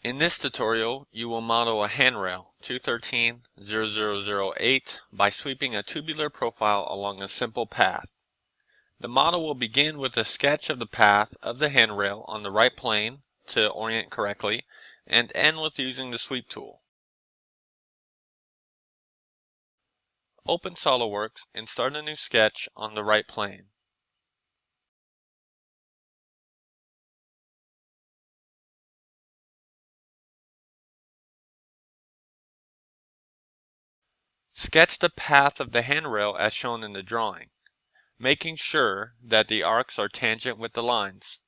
In this tutorial, you will model a handrail 213-0008 by sweeping a tubular profile along a simple path. The model will begin with a sketch of the path of the handrail on the right plane to orient correctly, and end with using the sweep tool. Open SolidWorks and start a new sketch on the right plane. Sketch the path of the handrail as shown in the drawing, making sure that the arcs are tangent with the lines.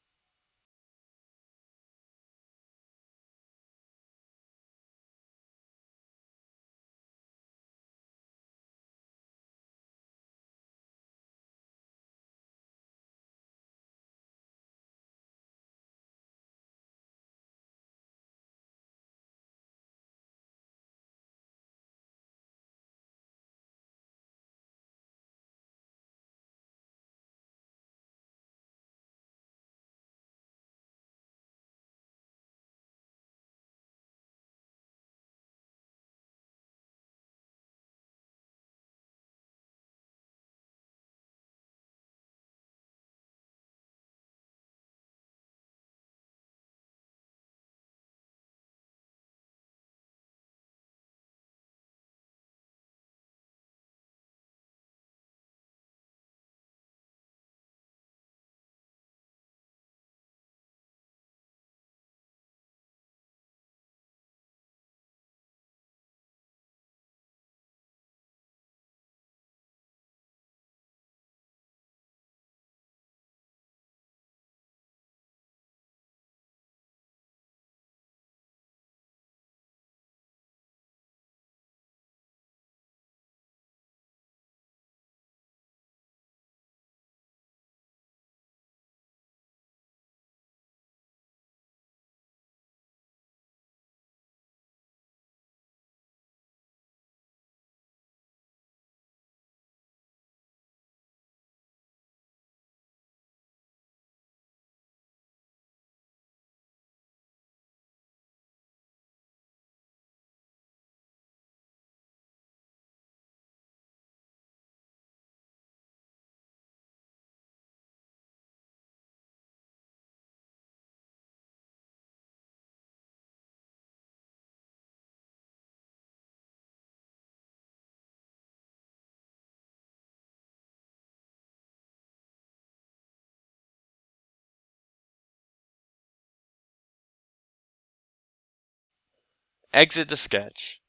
Exit the sketch.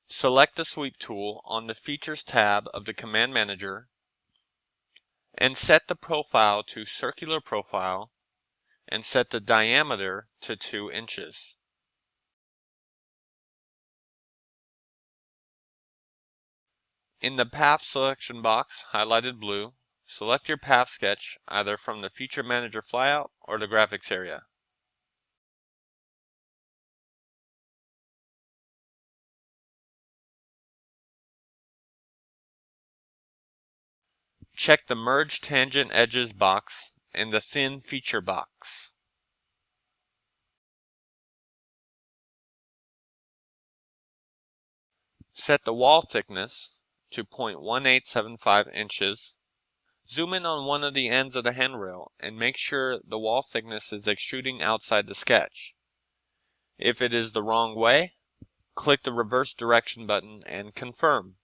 Select the Sweep tool on the Features tab of the Command Manager and set the profile to Circular Profile and set the diameter to 2 inches. In the Path selection box, highlighted blue, select your path sketch either from the Feature Manager flyout or the graphics area. Check the Merge Tangent Edges box and the Thin Feature box. Set the wall thickness to 0.1875 inches. Zoom in on one of the ends of the handrail and make sure the wall thickness is extruding outside the sketch. If it is the wrong way, click the reverse direction button and confirm.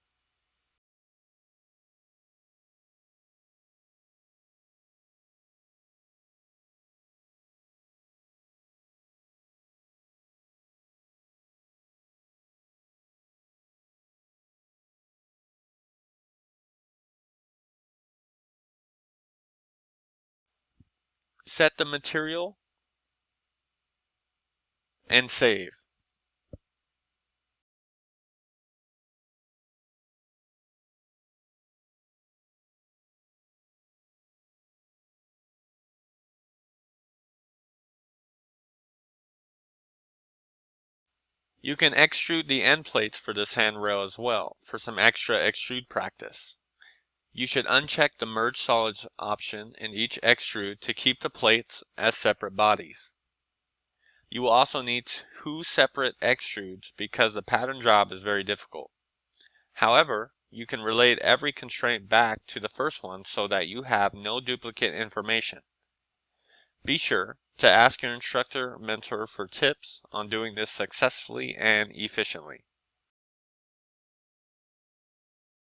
Set the material and save. You can extrude the end plates for this handrail as well for some extra extrude practice. You should uncheck the Merge Solids option in each extrude to keep the plates as separate bodies. You will also need 2 separate extrudes because the pattern job is very difficult. However, you can relate every constraint back to the first one so that you have no duplicate information. Be sure to ask your instructor or mentor for tips on doing this successfully and efficiently.